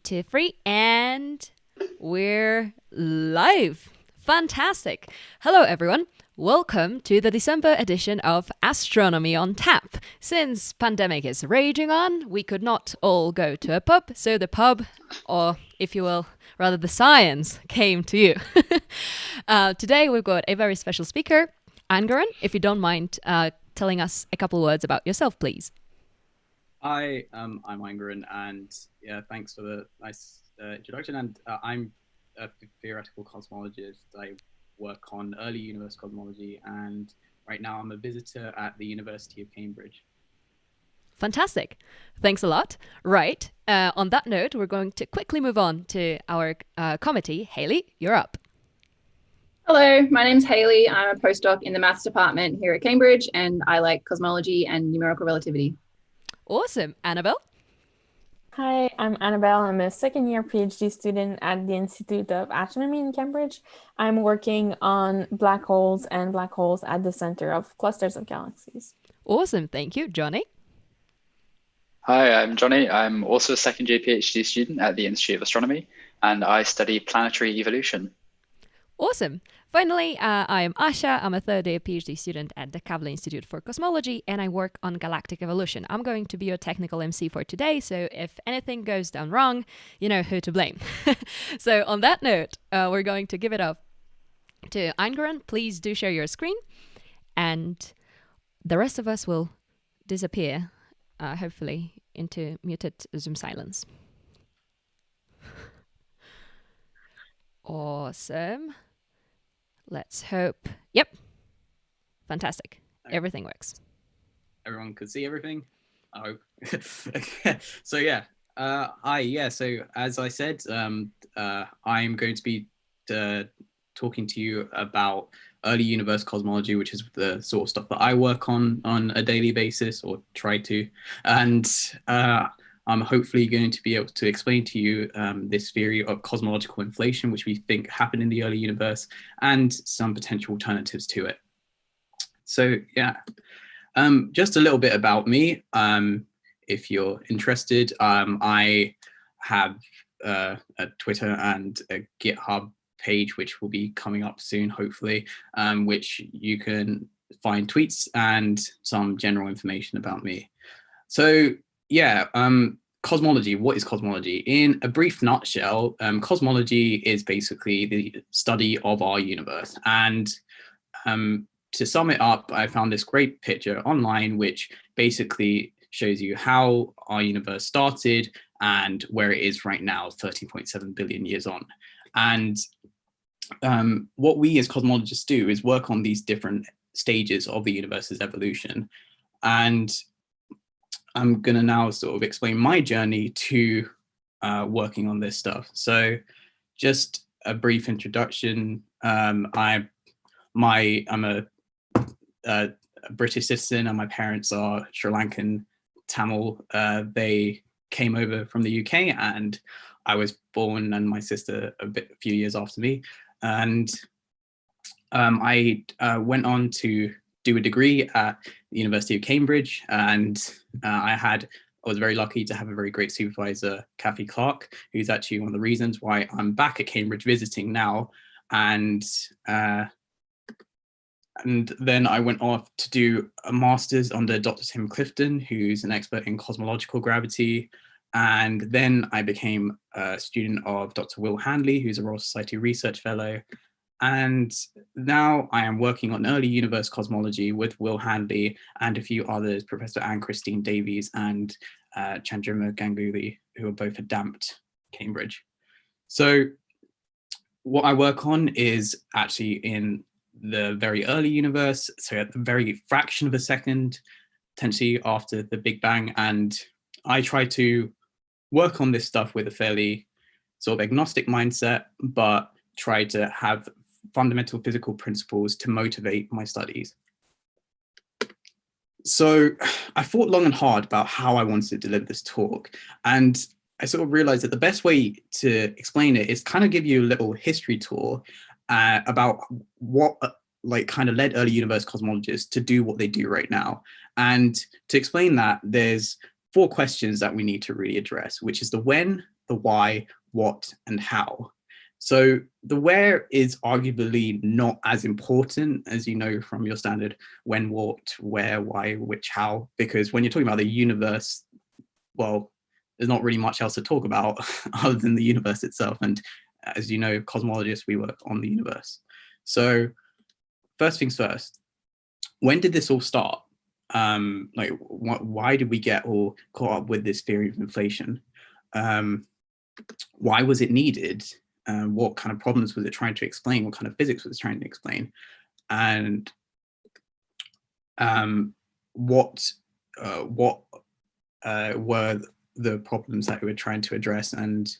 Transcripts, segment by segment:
One, two, three, and we're live. Fantastic. Hello, everyone. Welcome to the December edition of Astronomy on Tap. Since pandemic is raging on, we could not all go to a pub, so the pub, or if you will, rather the science, came to you. Today we've got a very special speaker, Angaran. If you don't mind telling us a couple words about yourself, please. Hi, I'm Angaran, and yeah, thanks for the nice introduction. And I'm a theoretical cosmologist. I work on early universe cosmology, and right now I'm a visitor at the University of Cambridge. Fantastic. Thanks a lot. Right. On that note, we're going to quickly move on to our committee. Haley, you're up. Hello, my name's Haley. I'm a postdoc in the maths department here at Cambridge, and I like cosmology and numerical relativity. Awesome. Annabelle? Hi, I'm Annabelle. I'm a second-year PhD student at the Institute of Astronomy in Cambridge. I'm working on black holes and black holes at the center of clusters of galaxies. Awesome. Thank you. Johnny? Hi, I'm Johnny. I'm also a second-year PhD student at the Institute of Astronomy, and I study planetary evolution. Awesome. Finally, I am Asha. I'm a third-year PhD student at the Kavli Institute for Cosmology, and I work on galactic evolution. I'm going to be your technical MC for today, so if anything goes down wrong, you know who to blame. So on that note, we're going to give it up to Angaran. Please do share your screen, and the rest of us will disappear, hopefully, into muted Zoom silence. Awesome. Let's hope. Yep. Fantastic. Everything works. Everyone could see everything? I hope. So yeah. So as I said, I'm going to be talking to you about early universe cosmology, which is the sort of stuff that I work on a daily basis, or try to. And I'm hopefully going to be able to explain to you this theory of cosmological inflation, which we think happened in the early universe, and some potential alternatives to it. So yeah, just a little bit about me. If you're interested, I have a Twitter and a GitHub page, which will be coming up soon, hopefully, which you can find tweets and some general information about me. So yeah, cosmology. What is cosmology? In a brief nutshell, cosmology is basically the study of our universe. And to sum it up, I found this great picture online, which basically shows you how our universe started and where it is right now, 13.7 billion years on. And what we as cosmologists do is work on these different stages of the universe's evolution. And I'm going to now sort of explain my journey to working on this stuff. So just a brief introduction. I'm a British citizen, and my parents are Sri Lankan Tamil. They came over from the UK, and I was born, and my sister a few years after me. And I went on to do a degree at the University of Cambridge, and I was very lucky to have a very great supervisor, Kathy Clark, who's actually one of the reasons why I'm back at Cambridge visiting now. And then I went off to do a master's under Dr. Tim Clifton, who's an expert in cosmological gravity. And then I became a student of Dr. Will Handley, who's a Royal Society Research Fellow. And now I am working on early universe cosmology with Will Handley and a few others, Professor Anne-Christine Davies and Chandrima Ganguly, who are both at DAMPT Cambridge. So what I work on is actually in the very early universe, so at the very fraction of a second, potentially after the Big Bang. And I try to work on this stuff with a fairly sort of agnostic mindset, but try to have fundamental physical principles to motivate my studies. So I thought long and hard about how I wanted to deliver this talk, and I sort of realized that the best way to explain it is kind of give you a little history tour about what kind of led early universe cosmologists to do what they do right now. And to explain that, there's 4 questions that we need to really address, which is the when, the why, what, and how. So the where is arguably not as important, as you know from your standard when, what, where, why, which, how, because when you're talking about the universe, well, there's not really much else to talk about other than the universe itself. And as you know, cosmologists, we work on the universe. So first things first, when did this all start? Like, why did we get all caught up with this theory of inflation? Why was it needed? What kind of problems was it trying to explain? What kind of physics was it trying to explain? And what were the problems that we were trying to address, and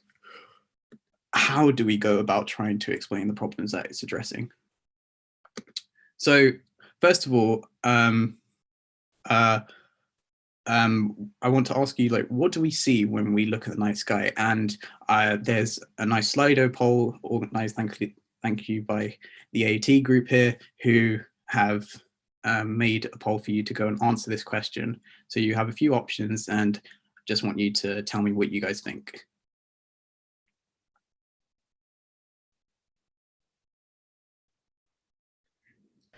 how do we go about trying to explain the problems that it's addressing? So first of all, I want to ask you, like, what do we see when we look at the night sky? And there's a nice Slido poll organized, thank you by the AoT group here, who have made a poll for you to go and answer this question. So you have a few options, and just want you to tell me what you guys think.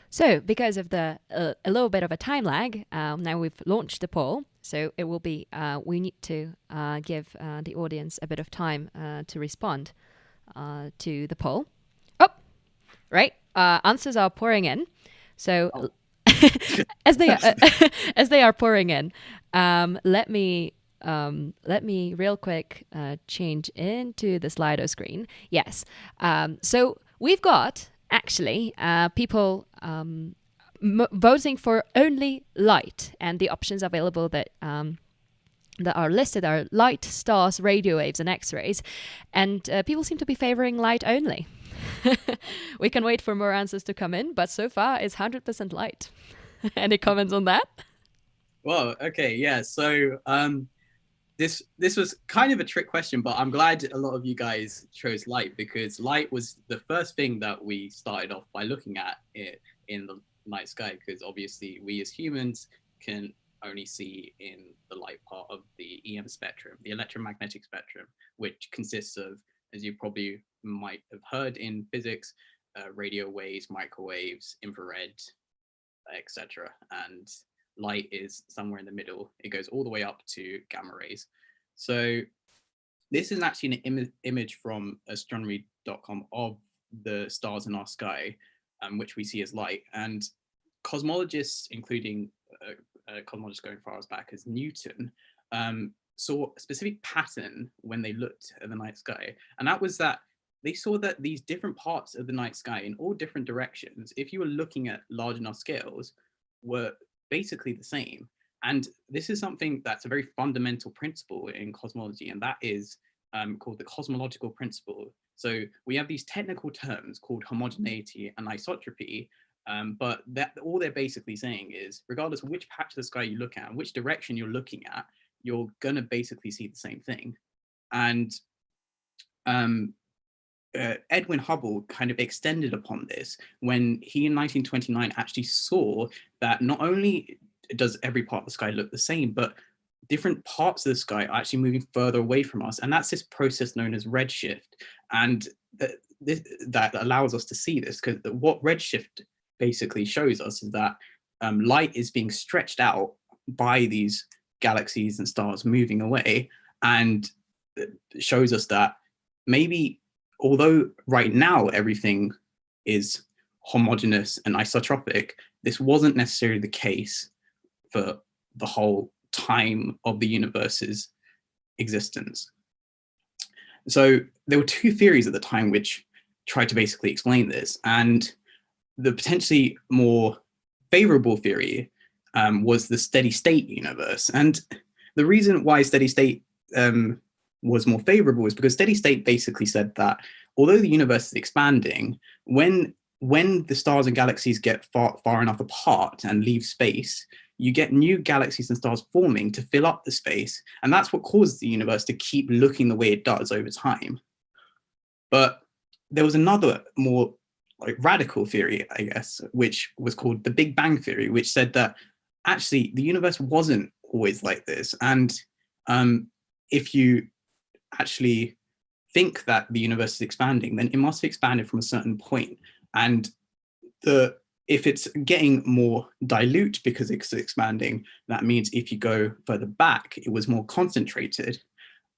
So because of the a little bit of a time lag, now we've launched the poll. So it will be, we need to give the audience a bit of time to respond to the poll. Oh, right. Answers are pouring in. So as they are pouring in, let me real quick change into the Slido screen. Yes. So we've got actually people voting for only light, and the options available that are listed are light, stars, radio waves, and X-rays, and people seem to be favoring light only. We can wait for more answers to come in, but so far it's 100% light. Any comments on that? Well, okay, yeah. So this was kind of a trick question, but I'm glad a lot of you guys chose light, because light was the first thing that we started off by looking at it in the night sky, because obviously we as humans can only see in the light part of the EM spectrum, the electromagnetic spectrum, which consists of, as you probably might have heard in physics, radio waves, microwaves, infrared, etc. And light is somewhere in the middle. It goes all the way up to gamma rays. So this is actually an image from astronomy.com of the stars in our sky, which we see as light. And cosmologists, including cosmologists going far as back as Newton, saw a specific pattern when they looked at the night sky. And that was that they saw that these different parts of the night sky in all different directions, if you were looking at large enough scales, were basically the same. And this is something that's a very fundamental principle in cosmology, and that is called the cosmological principle. So we have these technical terms called homogeneity and isotropy, but that all they're basically saying is, regardless of which patch of the sky you look at and which direction you're looking at, you're going to basically see the same thing. And Edwin Hubble kind of extended upon this when he in 1929 actually saw that not only does every part of the sky look the same, but different parts of the sky are actually moving further away from us. And that's this process known as redshift. And that allows us to see this, because what redshift basically shows us is that light is being stretched out by these galaxies and stars moving away, and it shows us that maybe, although right now everything is homogeneous and isotropic, this wasn't necessarily the case for the whole time of the universe's existence. So there were two theories at the time which tried to basically explain this, and the potentially more favorable theory was the steady state universe. And the reason why steady state was more favorable is because steady state basically said that although the universe is expanding, when the stars and galaxies get far enough apart and leave space, you get new galaxies and stars forming to fill up the space. And that's what causes the universe to keep looking the way it does over time. But there was another more radical theory, I guess, which was called the Big Bang theory, which said that actually the universe wasn't always like this. And if you actually think that the universe is expanding, then it must have expanded from a certain point. And if it's getting more dilute because it's expanding, that means if you go further back, it was more concentrated.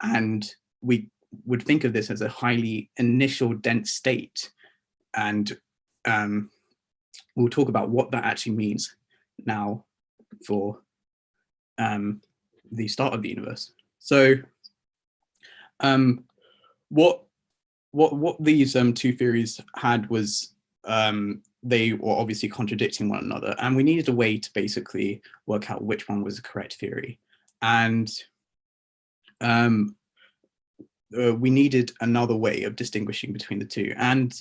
And we would think of this as a highly initial dense state. And we'll talk about what that actually means now for the start of the universe. So what these two theories had was they were obviously contradicting one another, and we needed a way to basically work out which one was the correct theory. And we needed another way of distinguishing between the two. And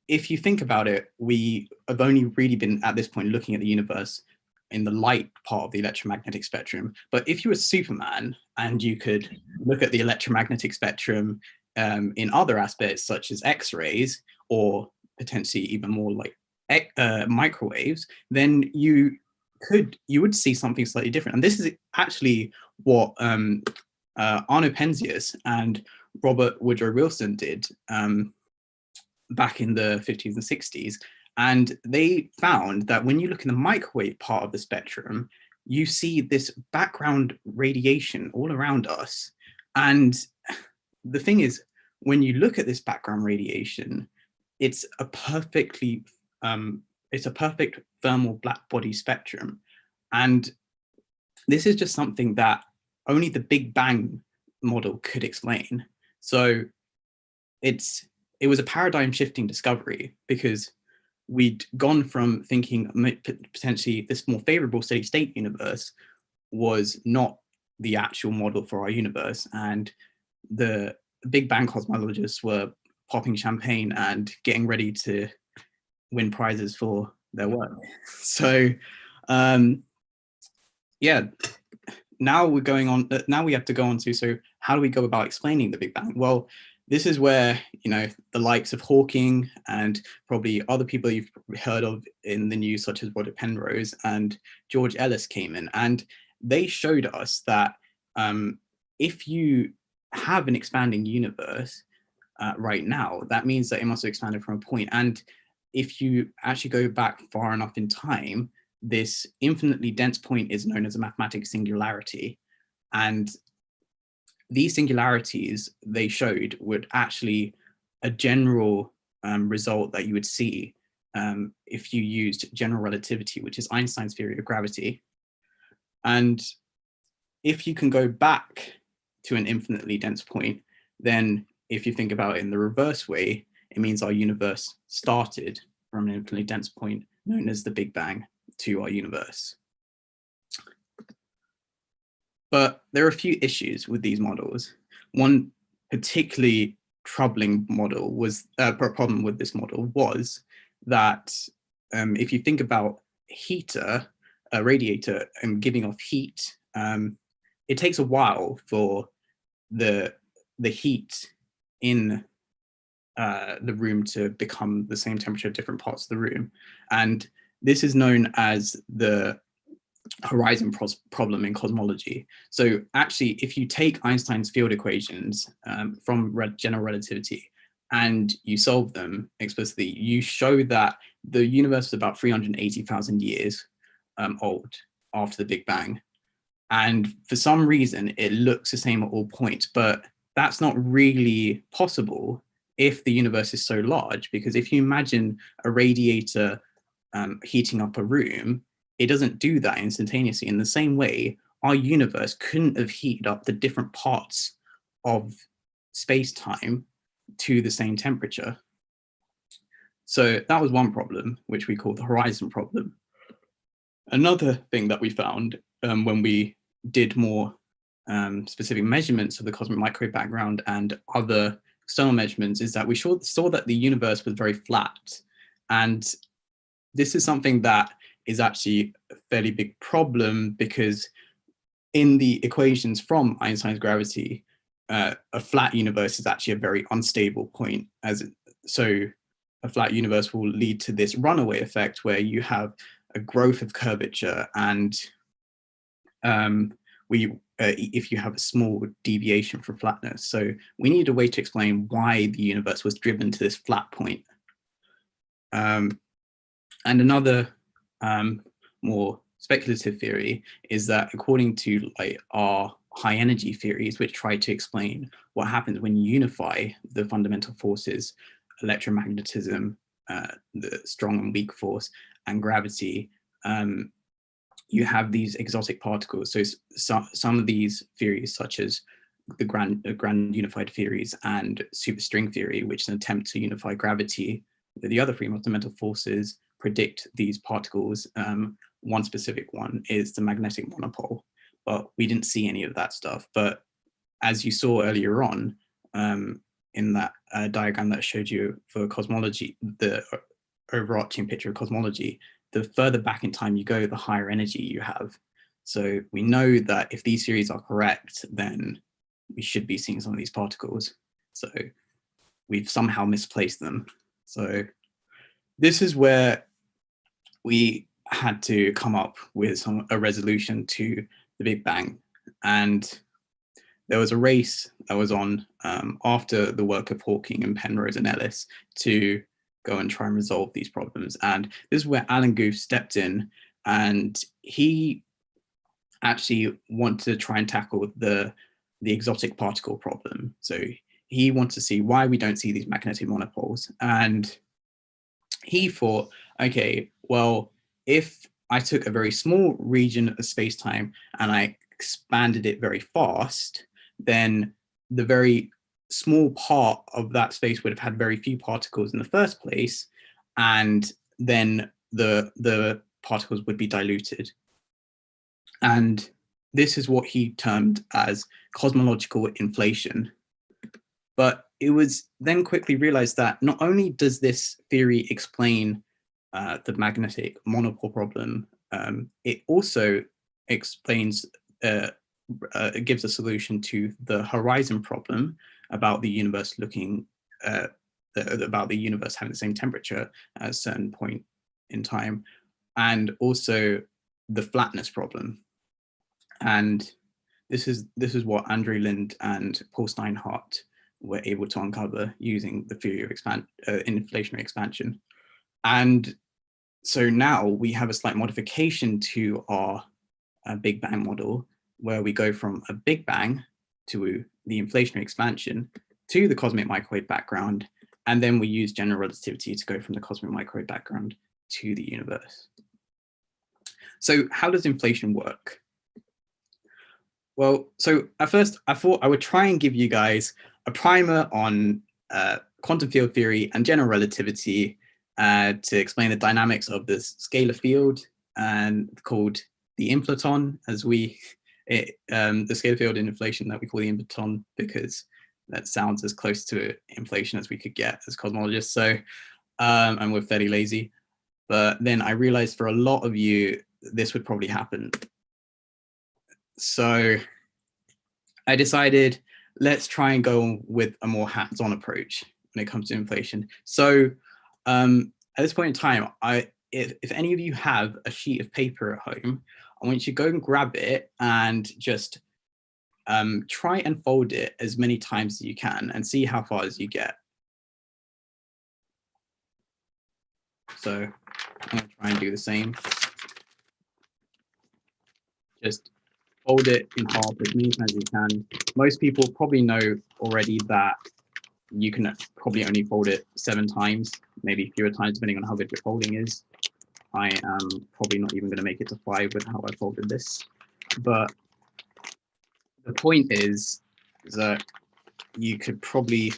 if you think about it, we have only really been at this point looking at the universe in the light part of the electromagnetic spectrum. But if you were Superman and you could look at the electromagnetic spectrum in other aspects such as X-rays, or potentially even more like microwaves, then you would see something slightly different. And this is actually what Arno Penzias and Robert Woodrow Wilson did back in the 50s and 60s. And they found that when you look in the microwave part of the spectrum, you see this background radiation all around us. And the thing is, when you look at this background radiation, it's a perfect thermal black body spectrum. And this is just something that only the Big Bang model could explain. So it was a paradigm shifting discovery, because we'd gone from thinking potentially this more favorable steady state universe was not the actual model for our universe. And the Big Bang cosmologists were popping champagne and getting ready to win prizes for their work. So yeah, now we have to go on to, so how do we go about explaining the Big Bang? Well, this is where, the likes of Hawking and probably other people you've heard of in the news, such as Roger Penrose and George Ellis, came in, and they showed us that if you have an expanding universe right now, that means that it must have expanded from a point. And if you actually go back far enough in time, this infinitely dense point is known as a mathematical singularity. And these singularities, they showed, would actually a general result that you would see if you used general relativity, which is Einstein's theory of gravity. And if you can go back to an infinitely dense point, then if you think about it in the reverse way, it means our universe started from an infinitely dense point known as the Big Bang to our universe. But there are a few issues with these models. One particularly troubling problem with this model was that if you think about a radiator giving off heat, it takes a while for the heat in the room to become the same temperature at different parts of the room. And this is known as the horizon problem in cosmology. So actually, if you take Einstein's field equations from general relativity and you solve them explicitly, you show that the universe is about 380,000 years old after the Big Bang. And for some reason, it looks the same at all points, but that's not really possible if the universe is so large, because if you imagine a radiator heating up a room, it doesn't do that instantaneously. In the same way, our universe couldn't have heated up the different parts of space-time to the same temperature. So that was one problem, which we call the horizon problem. Another thing that we found when we did more specific measurements of the cosmic microwave background and other external measurements is that we saw that the universe was very flat. And this is something that is actually a fairly big problem, because in the equations from Einstein's gravity, a flat universe is actually a very unstable point. So a flat universe will lead to this runaway effect where you have a growth of curvature, and we if you have a small deviation from flatness. So we need a way to explain why the universe was driven to this flat point. And another more speculative theory is that according to like our high energy theories, which try to explain what happens when you unify the fundamental forces, electromagnetism, the strong and weak force, and gravity, you have these exotic particles. So some of these theories, such as the grand unified theories and superstring theory, which is an attempt to unify gravity with the other three fundamental forces, predict these particles. One specific one is the magnetic monopole, but we didn't see any of that stuff. But as you saw earlier on, in that diagram that showed you for cosmology, the overarching picture of cosmology, the further back in time you go, the higher energy you have. So we know that if these theories are correct, then we should be seeing some of these particles. So we've somehow misplaced them. So this is where we had to come up with a resolution to the Big Bang. And there was a race that was on after the work of Hawking and Penrose and Ellis to go and try and resolve these problems. And this is where Alan Guth stepped in, and he actually wanted to try and tackle the exotic particle problem. So he wanted to see why we don't see these magnetic monopoles. And he thought, okay, well, if I took a very small region of space-time and I expanded it very fast, then the very small part of that space would have had very few particles in the first place, and then the particles would be diluted. And this is what he termed as cosmological inflation. But it was then quickly realized that not only does this theory explain the magnetic monopole problem, it also explains, it gives a solution to the horizon problem about the universe looking, about the universe having the same temperature at a certain point in time, and also the flatness problem. And this is what Andrew Lind and Paul Steinhardt were able to uncover using the theory of inflationary expansion. And so now we have a slight modification to our Big Bang model, where we go from a Big Bang to the inflationary expansion to the cosmic microwave background, and then we use general relativity to go from the cosmic microwave background to the universe. So how does inflation work? Well, so at first I thought I would try and give you guys a primer on quantum field theory and general relativity to explain the dynamics of this scalar field, and called the inflaton, as the scalar field in inflation that we call the inflaton, because that sounds as close to inflation as we could get as cosmologists. So, and we're fairly lazy. But then I realized for a lot of you, this would probably happen. So I decided, let's try and go with a more hands-on approach when it comes to inflation. So at this point in time, if any of you have a sheet of paper at home, I want you to go and grab it and just try and fold it as many times as you can and see how far as you get. So I'm going to try and do the same. Just fold it in half as many times as you can. Most people probably know already that you can probably only fold it 7 times, maybe fewer times, depending on how good your folding is. I am probably not even going to make it to 5 with how I folded this. But the point is that you could probably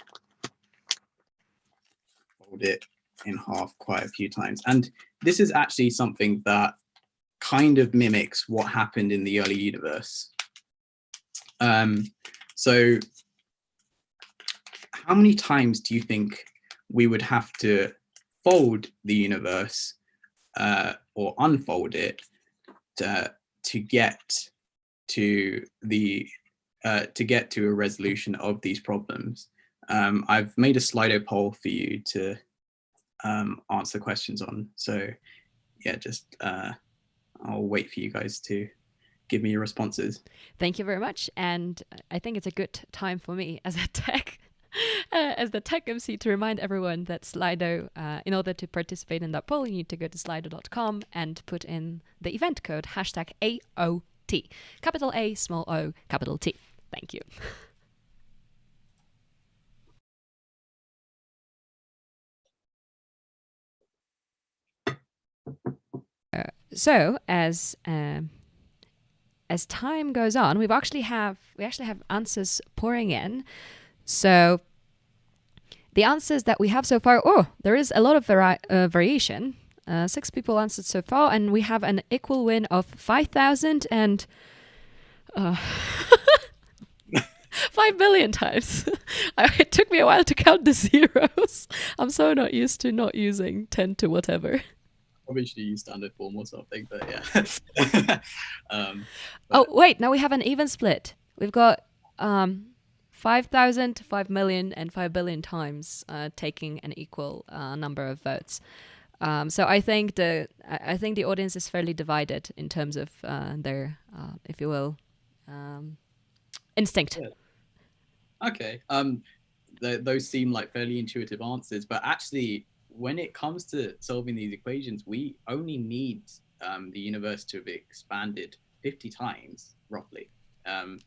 fold it in half quite a few times. And this is actually something that kind of mimics what happened in the early universe. So how many times do you think we would have to fold the universe or unfold it to get to a resolution of these problems? I've made a Slido poll for you to answer questions on. So yeah, just I'll wait for you guys to give me your responses. Thank you very much. And I think it's a good time for me as a as the tech MC to remind everyone that Slido, in order to participate in that poll, you need to go to slido.com and put in the event code #AoT, capital A, small o, capital T. Thank you. So as time goes on, we actually have answers pouring in. So the answers that we have so far, there is a lot of variation. 6 people answered so far, and we have an equal win of 5,000 and 5 million times. It took me a while to count the zeros. I'm so not used to not using 10 to whatever. Probably should use standard form or something, but yeah. Oh, wait, now we have an even split. We've got 5,000, 5 million, and 5 billion times taking an equal number of votes. So I think the audience is fairly divided in terms of their, if you will, instinct. Yeah. Okay. Those seem like fairly intuitive answers, but actually, when it comes to solving these equations, we only need the universe to have expanded 50 times, roughly. And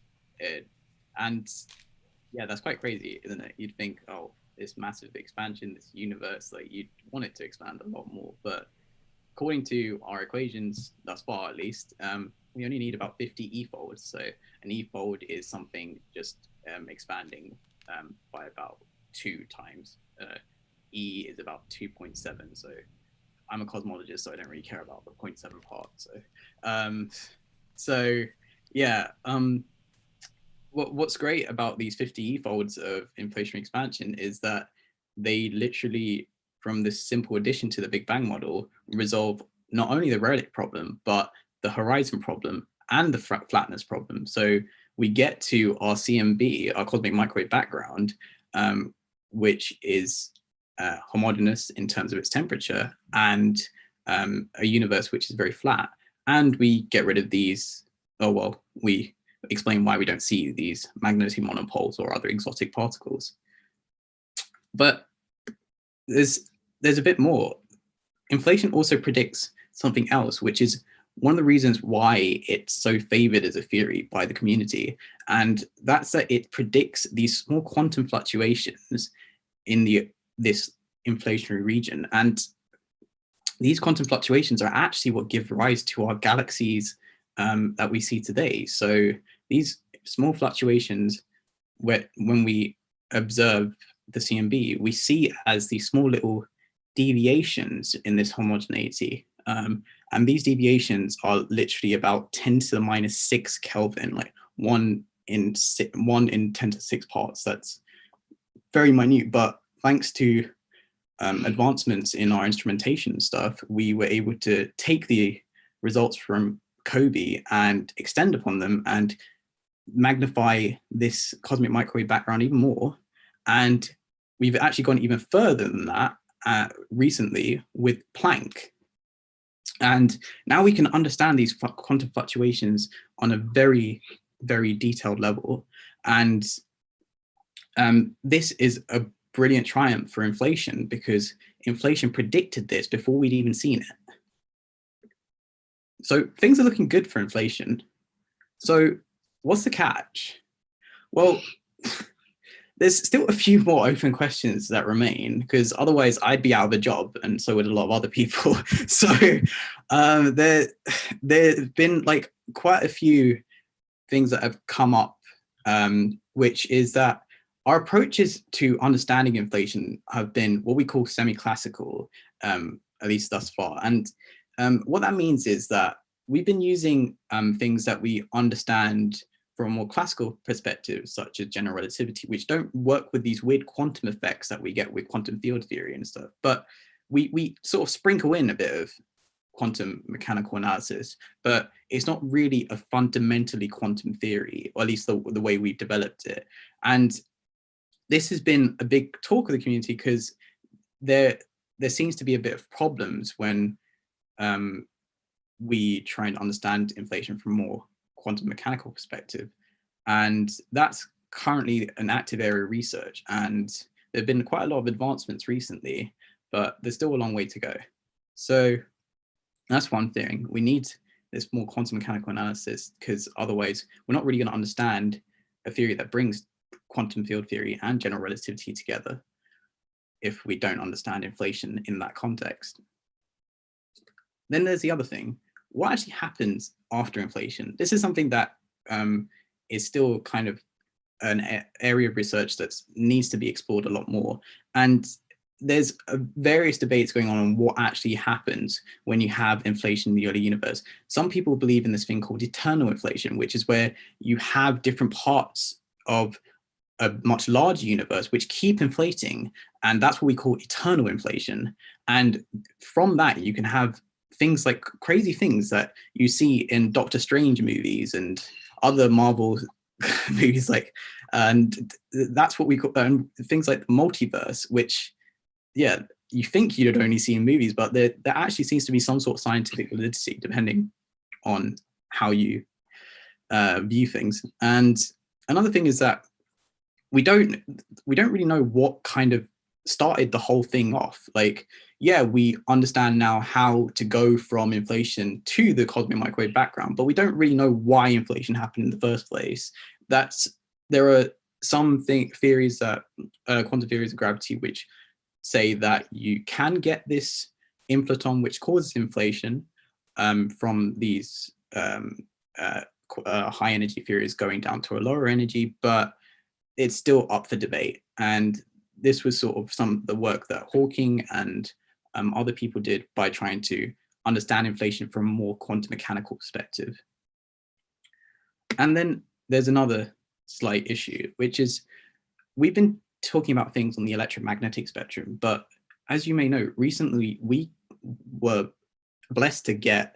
yeah, that's quite crazy, isn't it? You'd think, oh, this massive expansion, this universe, like you'd want it to expand a lot more. But according to our equations, thus far at least, we only need about 50 e-folds. So an e-fold is something just expanding by about 2 times. E is about 2.7. So I'm a cosmologist, so I don't really care about the 0.7 part. So yeah. What's great about these 50 e-folds of inflationary expansion is that they literally, from this simple addition to the Big Bang model, resolve not only the Rayleigh problem, but the horizon problem and the flatness problem. So we get to our CMB, our cosmic microwave background, which is homogeneous in terms of its temperature, and a universe which is very flat. And we get rid of these, we explain why we don't see these magnetic monopoles or other exotic particles. But there's a bit more. Inflation also predicts something else, which is one of the reasons why it's so favored as a theory by the community. And that's that it predicts these small quantum fluctuations in this inflationary region. And these quantum fluctuations are actually what give rise to our galaxies that we see today. So these small fluctuations, when we observe the CMB, we see as these small little deviations in this homogeneity. And these deviations are literally about 10 to the minus 6 Kelvin, like 1 in 10 to 6 parts. That's very minute, but thanks to advancements in our instrumentation and stuff, we were able to take the results from COBE and extend upon them and magnify this cosmic microwave background even more. And we've actually gone even further than that recently with Planck. And now we can understand these quantum fluctuations on a very, very detailed level. And this is a brilliant triumph for inflation, because inflation predicted this before we'd even seen it. So things are looking good for inflation. So what's the catch? Well, there's still a few more open questions that remain, because otherwise I'd be out of a job, and so would a lot of other people. So there've been like quite a few things that have come up, which is that our approaches to understanding inflation have been what we call semi-classical, at least thus far. And what that means is that we've been using things that we understand from a more classical perspective, such as general relativity, which don't work with these weird quantum effects that we get with quantum field theory and stuff. But we sort of sprinkle in a bit of quantum mechanical analysis, but it's not really a fundamentally quantum theory, or at least the way we developed it. And this has been a big talk of the community, because there seems to be a bit of problems when we try and understand inflation from more quantum mechanical perspective. And that's currently an active area of research. And there have been quite a lot of advancements recently, but there's still a long way to go. So that's one thing. We need this more quantum mechanical analysis, because otherwise we're not really going to understand a theory that brings quantum field theory and general relativity together if we don't understand inflation in that context. Then there's the other thing. What actually happens after inflation? This is something that is still kind of an area of research that needs to be explored a lot more. And there's various debates going on what actually happens when you have inflation in the early universe. Some people believe in this thing called eternal inflation, which is where you have different parts of a much larger universe which keep inflating, and that's what we call eternal inflation. And from that, you can have things like crazy things that you see in Doctor Strange movies and other Marvel movies, and that's what we call things like the multiverse, which, yeah, you think you'd only see in movies, but there actually seems to be some sort of scientific validity depending on how you view things. And another thing is that we don't really know what kind of started the whole thing off. Like, yeah, we understand now how to go from inflation to the cosmic microwave background, but we don't really know why inflation happened in the first place. There are some theories that quantum theories of gravity which say that you can get this inflaton which causes inflation from these high energy theories going down to a lower energy, but it's still up for debate. And this was sort of some of the work that Hawking and other people did by trying to understand inflation from a more quantum mechanical perspective. And then there's another slight issue, which is we've been talking about things on the electromagnetic spectrum, but as you may know, recently we were blessed to get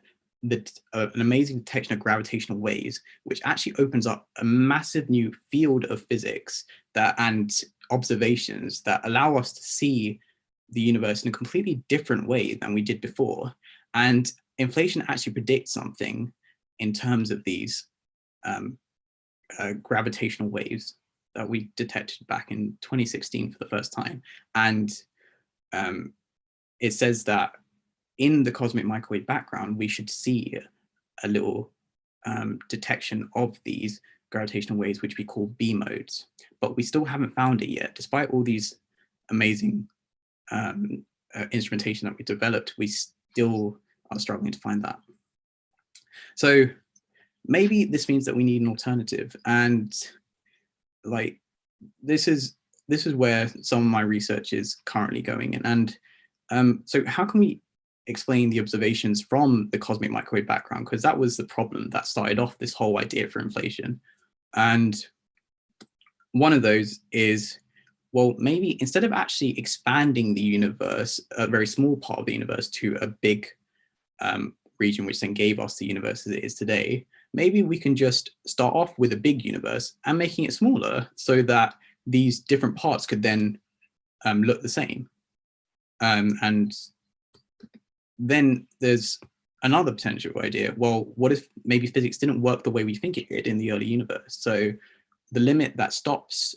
an amazing detection of gravitational waves, which actually opens up a massive new field of physics and observations that allow us to see the universe in a completely different way than we did before. And inflation actually predicts something in terms of these gravitational waves that we detected back in 2016 for the first time. And it says that in the cosmic microwave background, we should see a little detection of these gravitational waves, which we call B modes. But we still haven't found it yet. Despite all these amazing instrumentation that we developed, we still are struggling to find that. So maybe this means that we need an alternative. And like, this is where some of my research is currently going in. And so how can we explain the observations from the cosmic microwave background? Because that was the problem that started off this whole idea for inflation. And one of those is, well, maybe instead of actually expanding the universe, a very small part of the universe, to a big region, which then gave us the universe as it is today, maybe we can just start off with a big universe and making it smaller so that these different parts could then look the same. And then there's another potential idea. Well, what if maybe physics didn't work the way we think it did in the early universe? So the limit that stops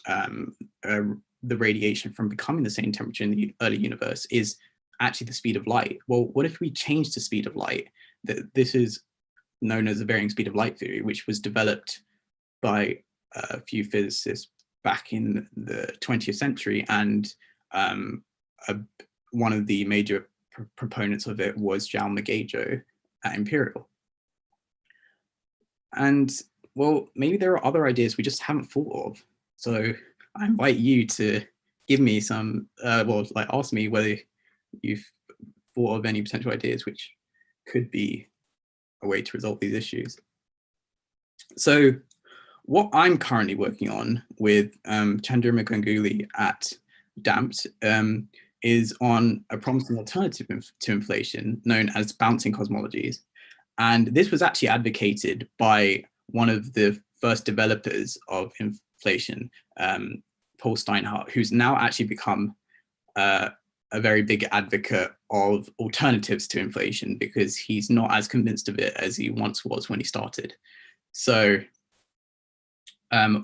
the radiation from becoming the same temperature in the early universe is actually the speed of light. Well, what if we change the speed of light? This is known as the varying speed of light theory, which was developed by a few physicists back in the 20th century. And one of the major proponents of it was Jaume Magejo at Imperial. And well, maybe there are other ideas we just haven't thought of. So I invite you to give me some, ask me whether you've thought of any potential ideas which could be a way to resolve these issues. So what I'm currently working on with Chandrima Ganguly at DAMT is on a promising alternative to inflation known as bouncing cosmologies. And this was actually advocated by one of the first developers of inflation, Paul Steinhardt, who's now actually become a very big advocate of alternatives to inflation because he's not as convinced of it as he once was when he started. So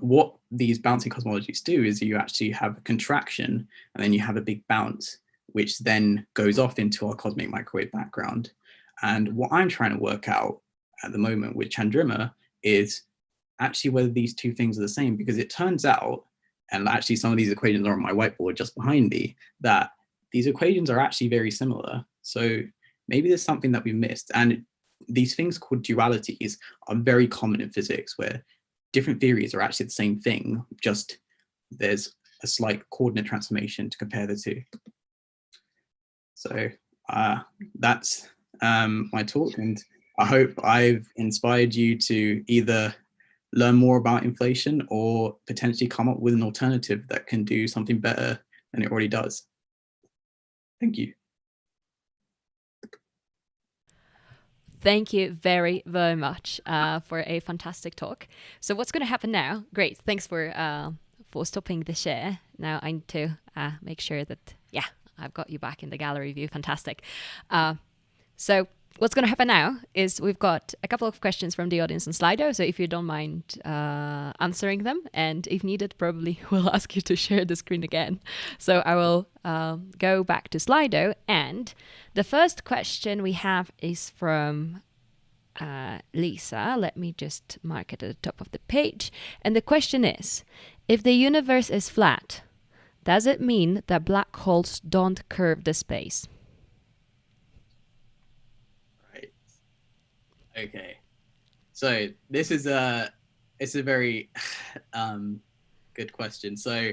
what these bouncing cosmologies do is you actually have a contraction and then you have a big bounce, which then goes off into our cosmic microwave background. And what I'm trying to work out at the moment with Chandrima is actually whether these two things are the same, because it turns out, and actually some of these equations are on my whiteboard just behind me, that these equations are actually very similar. So maybe there's something that we missed. And these things called dualities are very common in physics, where different theories are actually the same thing, just there's a slight coordinate transformation to compare the two. So that's my talk, and I hope I've inspired you to either learn more about inflation or potentially come up with an alternative that can do something better than it already does. Thank you. Thank you very, very much for a fantastic talk. So what's going to happen now? Great, thanks for stopping the share. Now I need to make sure that, yeah, I've got you back in the gallery view. Fantastic. So what's going to happen now is we've got a couple of questions from the audience on Slido. So if you don't mind answering them, and if needed, probably we'll ask you to share the screen again. So I will go back to Slido. And the first question we have is from Lisa. Let me just mark it at the top of the page. And the question is, if the universe is flat, does it mean that black holes don't curve the space? Right. Okay. So this is it's a very good question. So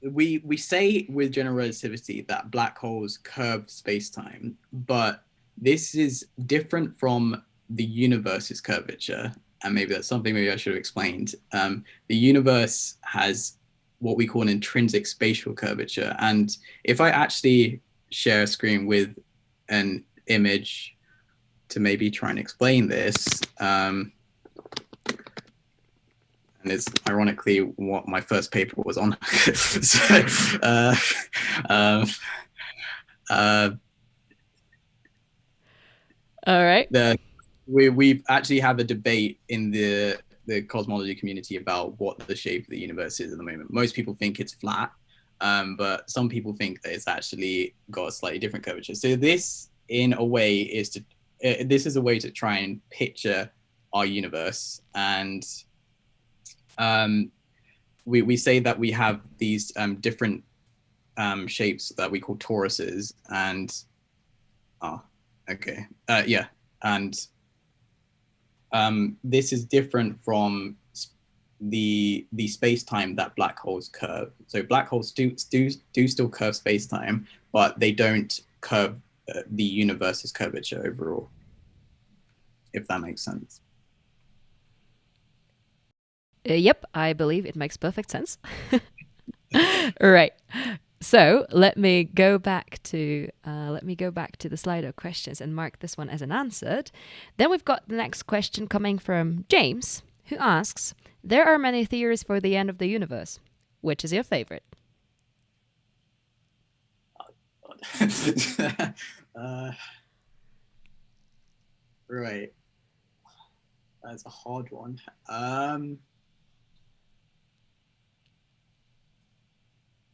we say with general relativity that black holes curve space-time, but this is different from the universe's curvature. And maybe that's something maybe I should have explained. The universe has what we call an intrinsic spatial curvature. And if I actually share a screen with an image to maybe try and explain this, and it's ironically what my first paper was on. So, all right. We actually have a debate in the cosmology community about what the shape of the universe is at the moment. Most people think it's flat, but some people think that it's actually got a slightly different curvature. So this, in a way, is a way to try and picture our universe. And we say that we have these different shapes that we call toruses, and this is different from the space-time that black holes curve. So black holes do still curve space-time, but they don't curve the universe's curvature overall, if that makes sense. Yep, I believe it makes perfect sense. All right. So let me go back to the Slido questions and mark this one as an answered. Then we've got the next question coming from James, who asks, there are many theories for the end of the universe. Which is your favorite? Right. That's a hard one.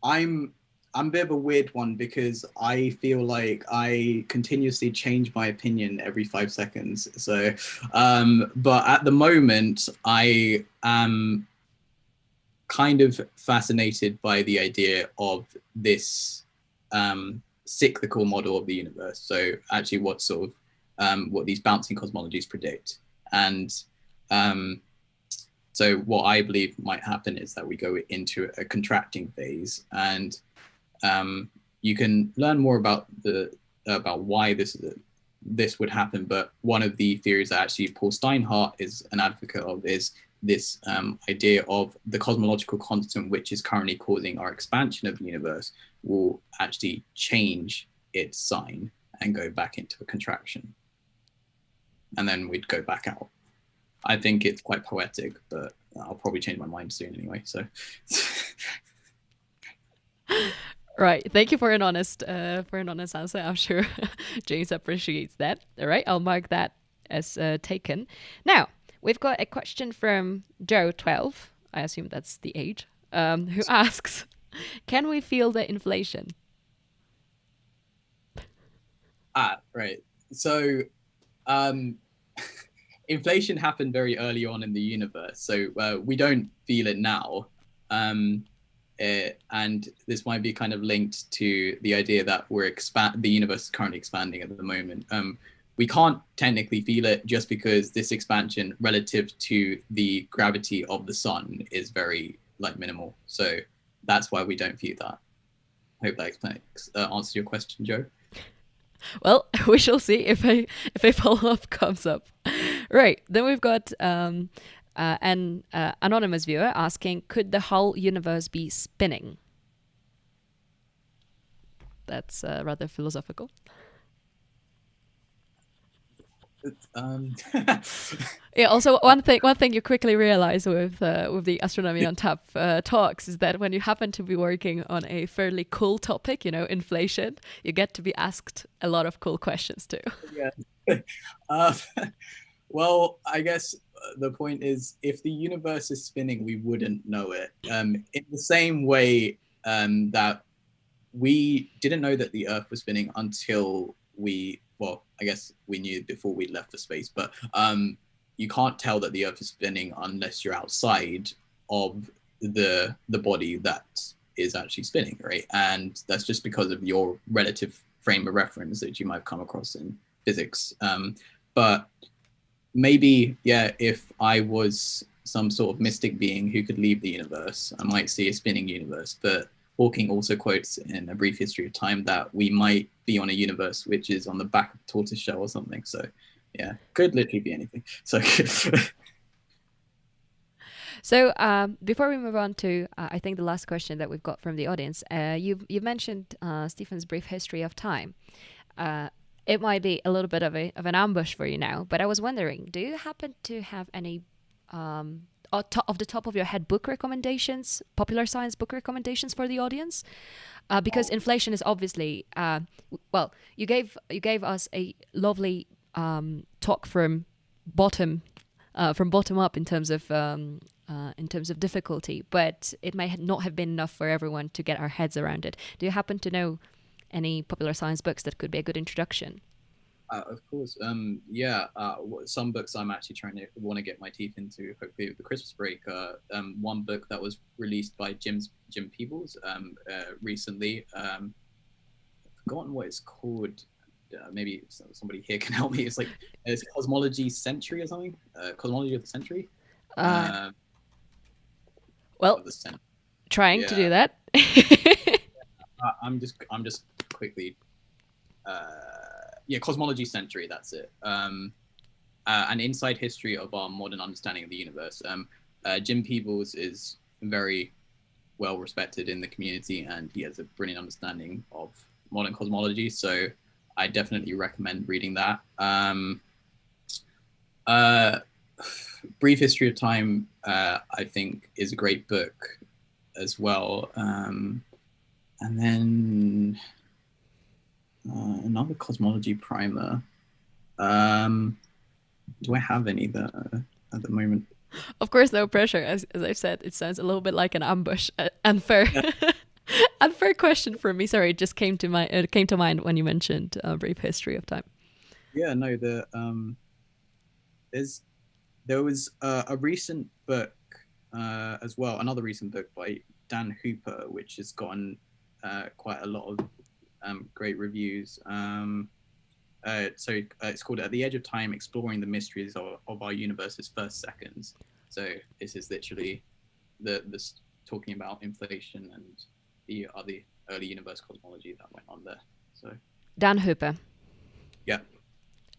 I'm a bit of a weird one because I feel like I continuously change my opinion every 5 seconds. So, but at the moment, I am kind of fascinated by the idea of this cyclical model of the universe. So actually what sort of, what these bouncing cosmologies predict. And so what I believe might happen is that we go into a contracting phase, and you can learn more about why this would happen. But one of the theories that actually Paul Steinhardt is an advocate of is this idea of the cosmological constant, which is currently causing our expansion of the universe, will actually change its sign and go back into a contraction. And then we'd go back out. I think it's quite poetic, but I'll probably change my mind soon anyway. So, Right. Thank you for an honest answer. I'm sure James appreciates that. All right. I'll mark that as taken. Now we've got a question from Joe 12. I assume that's the age. Who asks, "Can we feel the inflation?" Right. So, inflation happened very early on in the universe, so we don't feel it now. And this might be kind of linked to the idea that the universe is currently expanding at the moment. We can't technically feel it just because this expansion relative to the gravity of the sun is very minimal. So that's why we don't feel that. I hope that answers your question, Joe. Well, we shall see if a follow-up comes up. Right. Then we've got an anonymous viewer asking, "Could the whole universe be spinning?" That's rather philosophical. Yeah. Also, one thing you quickly realize with the Astronomy on Tap talks is that when you happen to be working on a fairly cool topic, inflation, you get to be asked a lot of cool questions too. Yeah. Well, I guess the point is, if the universe is spinning, we wouldn't know it. In the same way that we didn't know that the Earth was spinning until I guess we knew before we left for space, but you can't tell that the Earth is spinning unless you're outside of the body that is actually spinning, right? And that's just because of your relative frame of reference that you might have come across in physics. But maybe, yeah, if I was some sort of mystic being who could leave the universe, I might see a spinning universe. But Hawking also quotes in A Brief History of Time that we might be on a universe which is on the back of a tortoise shell or something. So yeah, could literally be anything. So So before we move on to, I think, the last question that we've got from the audience, you mentioned Stephen's Brief History of Time. It might be a little bit of an ambush for you now, but I was wondering, do you happen to have any off the top of your head book recommendations, popular science book recommendations for the audience? Because inflation is obviously you gave us a lovely talk from bottom up in terms of difficulty, but it may not have been enough for everyone to get our heads around it. Do you happen to know any popular science books that could be a good introduction? Of course. Some books I'm actually want to get my teeth into, hopefully with the Christmas break. One book that was released by Jim Peebles recently. I've forgotten what it's called. Maybe somebody here can help me. It's Cosmology Century or something. Cosmology of the Century. Trying to do that. I'm just quickly. Cosmology Century, that's it. An inside history of our modern understanding of the universe. Jim Peebles is very well respected in the community, and he has a brilliant understanding of modern cosmology, so I definitely recommend reading that. Brief History of Time, I think, is a great book as well. And then another cosmology primer. Do I have any that at the moment? Of course, no pressure. As I've said, it sounds a little bit like an ambush. Unfair, unfair question for me. Sorry, it just came to mind when you mentioned Brief History of Time. Yeah, no. There was a recent book as well. Another recent book by Dan Hooper, which has gotten quite a lot of great reviews. So it's called At the Edge of Time, Exploring the Mysteries of Our Universe's First Seconds. So this is literally this talking about inflation and the early universe cosmology that went on there. So Dan Hooper. Yeah.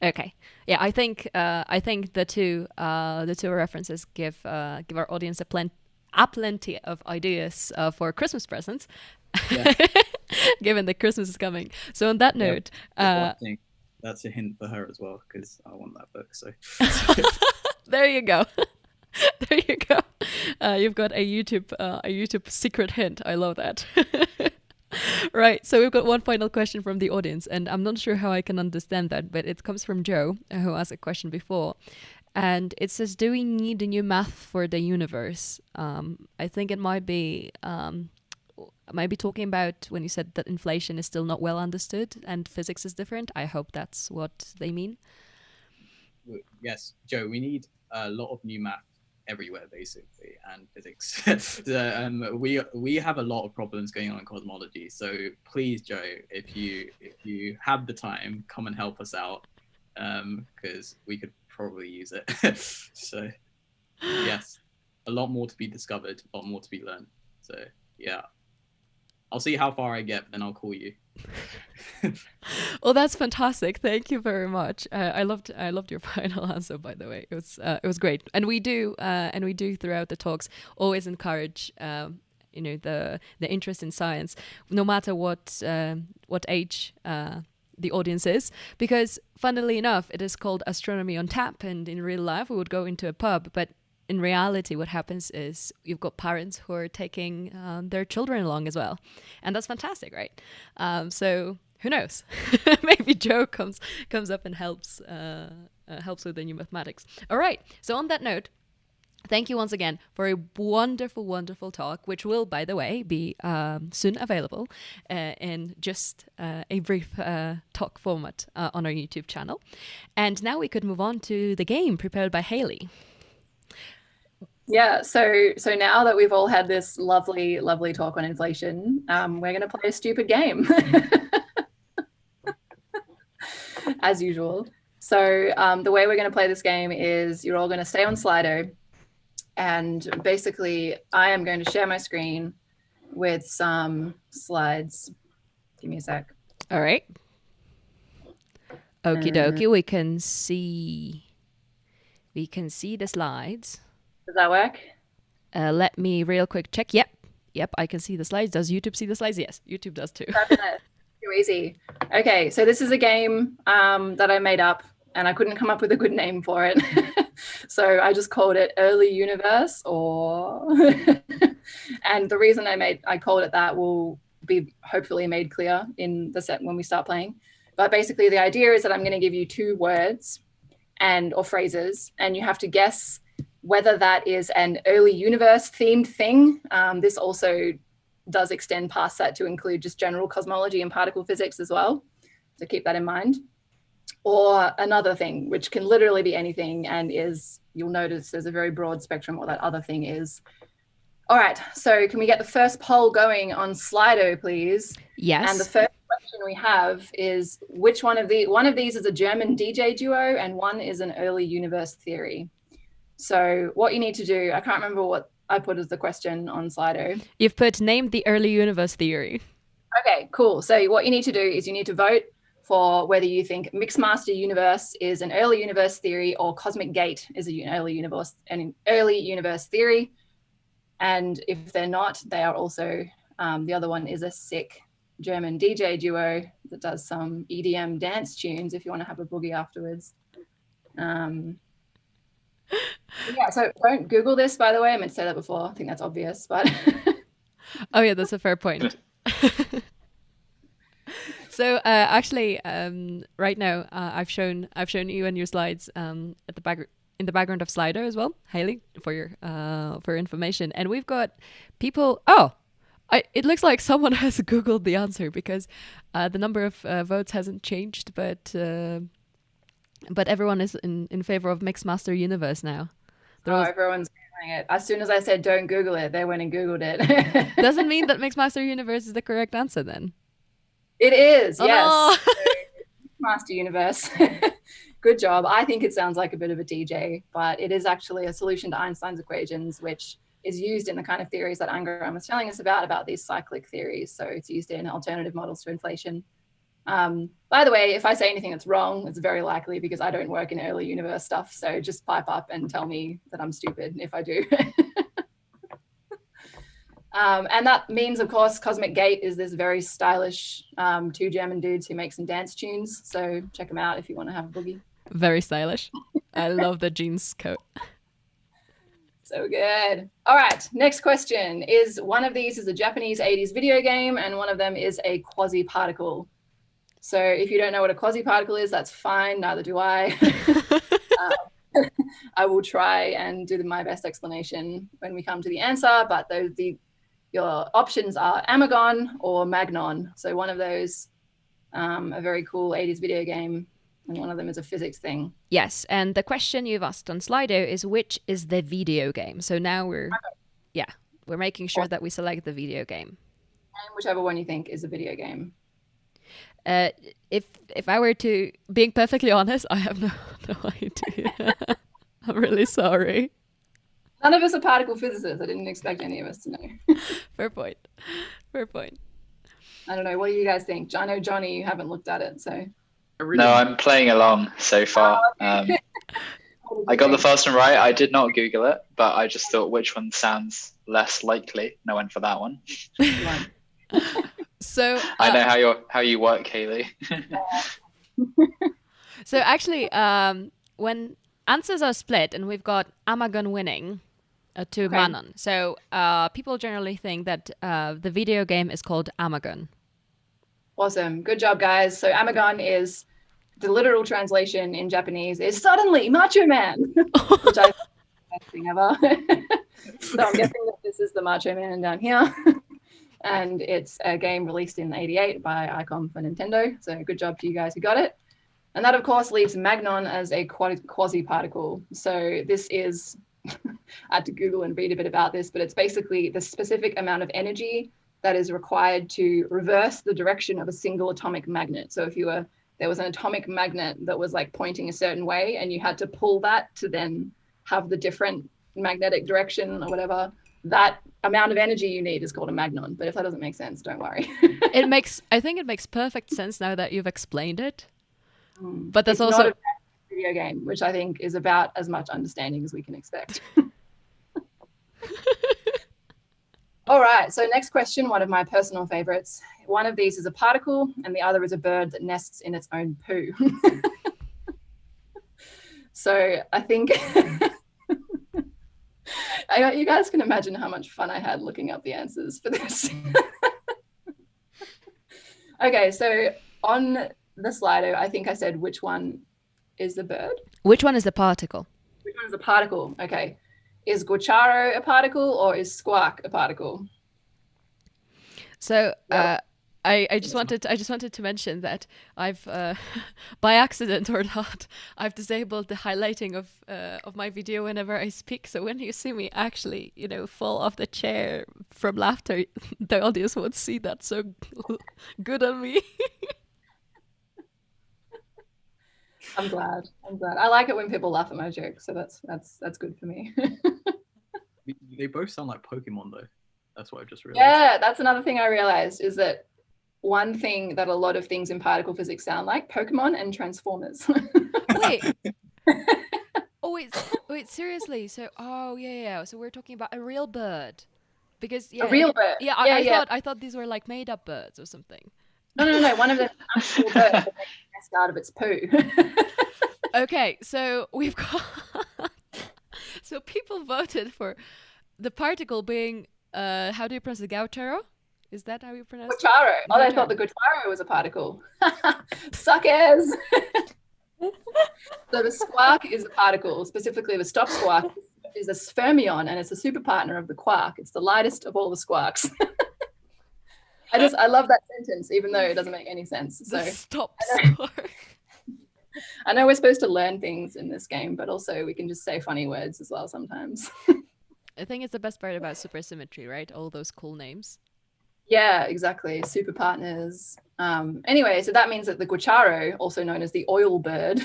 Okay. Yeah, I think the two references give our audience a plenty of ideas for Christmas presents. Yeah. Given that Christmas is coming. So on that note, that's a hint for her as well, because I want that book. So there you go. There you go. You've got a YouTube secret hint. I love that. Right, so we've got one final question from the audience, and I'm not sure how I can understand that, but it comes from Joe, who asked a question before. And it says, do we need a new math for the universe? I think it might be talking about when you said that inflation is still not well understood and physics is different. I hope that's what they mean. Yes, Joe, we need a lot of new math everywhere, basically, and physics. We have a lot of problems going on in cosmology. So please, Joe, if you have the time, come and help us out, because we could probably use it. So yes, a lot more to be discovered, a lot more to be learned. So yeah, I'll see how far I get, then I'll call you. Well, that's fantastic. Thank you very much. I loved your final answer, by the way. It was great. And we do throughout the talks always encourage the interest in science, no matter what age the audience is, because funnily enough, it is called Astronomy on Tap, and in real life we would go into a pub, but in reality what happens is you've got parents who are taking their children along as well, and that's fantastic, right? So who knows? Maybe Joe comes up and helps with the new mathematics. All right, so on that note, thank you once again for a wonderful, wonderful talk, which will, by the way, be soon available in just a brief talk format on our YouTube channel. And now we could move on to the game prepared by Haley. Yeah, so now that we've all had this lovely, lovely talk on inflation, we're going to play a stupid game, as usual. So the way we're going to play this game is you're all going to stay on Slido, and basically I am going to share my screen with some slides. Give me a sec. All right. Okie dokie, we can see the slides. Does that work? Let me real quick check. Yep, I can see the slides. Does YouTube see the slides? Yes, YouTube does too. Fabulous. Too easy. Okay, so this is a game that I made up, and I couldn't come up with a good name for it. So I just called it Early Universe, and the reason I called it that will be hopefully made clear in the set when we start playing. But basically the idea is that I'm going to give you two words or phrases, and you have to guess whether that is an early universe themed thing. This also does extend past that to include just general cosmology and particle physics as well. So keep that in mind. Or another thing, which can literally be anything, and you'll notice there's a very broad spectrum what that other thing is. All right, so can we get the first poll going on Slido, please? Yes. And the first question we have is, which one of these is a German DJ duo and one is an early universe theory? So what you need to do, I can't remember what I put as the question on Slido. You've put name the early universe theory. Okay, cool. So what you need to do is you need to vote for whether you think Mixmaster Universe is an early universe theory or Cosmic Gate is an early universe theory. And if they're not, they are also, the other one is a sick German DJ duo that does some EDM dance tunes if you want to have a boogie afterwards. Yeah, so don't Google this, by the way. I meant to say that before. I think that's obvious, but oh yeah, that's a fair point. So actually, right now I've shown you and your slides at the back in the background of Slido as well, Haley, for your information. And we've got people. It looks like someone has Googled the answer, because the number of votes hasn't changed, but everyone is in favor of Mixmaster Universe now. Everyone's Googling it. As soon as I said don't Google it, they went and Googled it. Doesn't mean that Mixmaster Universe is the correct answer then. It is, yes. No. Mixmaster Universe. Good job. I think it sounds like a bit of a DJ, but it is actually a solution to Einstein's equations, which is used in the kind of theories that Angaram was telling us about these cyclic theories. So it's used in alternative models to inflation. By the way, if I say anything that's wrong, it's very likely because I don't work in early universe stuff. So just pipe up and tell me that I'm stupid if I do. And that means, of course, Cosmic Gate is this very stylish two German dudes who make some dance tunes. So check them out if you want to have a boogie. Very stylish. I love the jeans coat. So good. All right, next question is, one of these is a Japanese 80s video game and one of them is a quasi-particle. So if you don't know what a quasi-particle is, that's fine, neither do I. I will try and do my best explanation when we come to the answer, but your options are Amagon or Magnon. So one of those, a very cool 80s video game, and one of them is a physics thing. Yes, and the question you've asked on Slido is which is the video game. So now we're making sure that we select the video game. And whichever one you think is a video game. If I were to, being perfectly honest, I have no idea. I'm really sorry. None of us are particle physicists. I didn't expect any of us to know. Fair point. I don't know. What do you guys think? I know, Johnny, you haven't looked at it, so. No, I'm playing along so far. I got the first one right. I did not Google it, but I just thought which one sounds less likely, and I went for that one. So I know how you work, Kaylee. So actually, when answers are split and we've got Amagon winning to Manon, so people generally think that the video game is called Amagon. Awesome. Good job, guys. So Amagon is, the literal translation in Japanese is suddenly Macho Man, which I think is the best thing ever. So I'm guessing that this is the Macho Man down here. And it's a game released in '88 by ICOM for Nintendo. So good job to you guys who got it. And that, of course, leaves Magnon as a quasi-particle. So this is, I had to Google and read a bit about this, but it's basically the specific amount of energy that is required to reverse the direction of a single atomic magnet. So if there was an atomic magnet that was like pointing a certain way and you had to pull that to then have the different magnetic direction or whatever, that amount of energy you need is called a magnon. But if that doesn't make sense, don't worry. I think it makes perfect sense now that you've explained it. But that's it's also not a video game, which I think is about as much understanding as we can expect. All right, so next question, one of my personal favorites. One of these is a particle and the other is a bird that nests in its own poo. So I think you guys can imagine how much fun I had looking up the answers for this. Okay, so on the Slido, I think I said which one is the bird? which one is the particle? Which one is a particle? Okay. Is Guacharo a particle or is Squawk a particle? So I just wanted to mention that I've by accident or not, I've disabled the highlighting of my video whenever I speak. So when you see me actually, fall off the chair from laughter, the audience won't see that. So good on me. I'm glad. I like it when people laugh at my jokes, so that's good for me. They both sound like Pokemon though. That's what I just realized. Yeah, that's another thing I realized, is that one thing that a lot of things in particle physics sound like: Pokemon and Transformers. Wait, seriously? So, so we're talking about a real bird, because a real bird. Yeah, I thought these were like made up birds or something. No. One of them is an actual bird that makes a nest out of its poo. Okay, so we've got so people voted for the particle being how do you pronounce it? Gautaro? Is that how you pronounce it? Guacharo. Oh, they thought the Guacharo was a particle. Suckers. So the squark is a particle, specifically the stop squark is a fermion, and it's a super partner of the quark. It's the lightest of all the squarks. I love that sentence, even though it doesn't make any sense. So stop squark. I know we're supposed to learn things in this game, but also we can just say funny words as well sometimes. I think it's the best part about supersymmetry, right? All those cool names. Yeah, exactly. Super partners. Anyway, so that means that the Guacharo, also known as the oil bird,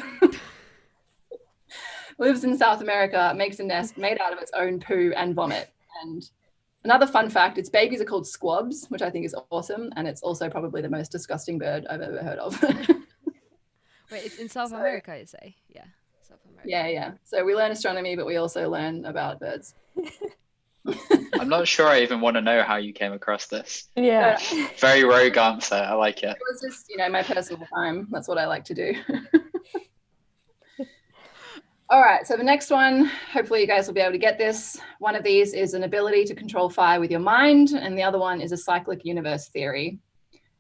lives in South America, makes a nest made out of its own poo and vomit. And another fun fact, its babies are called squabs, which I think is awesome. And it's also probably the most disgusting bird I've ever heard of. Wait, it's in South America, you say? Yeah, South America. Yeah. So we learn astronomy, but we also learn about birds. I'm not sure I even want to know how you came across this. Yeah. Very rogue answer. I like it. It was just, my personal time. That's what I like to do. All right, so the next one, hopefully you guys will be able to get this. One of these is an ability to control fire with your mind, and the other one is a cyclic universe theory.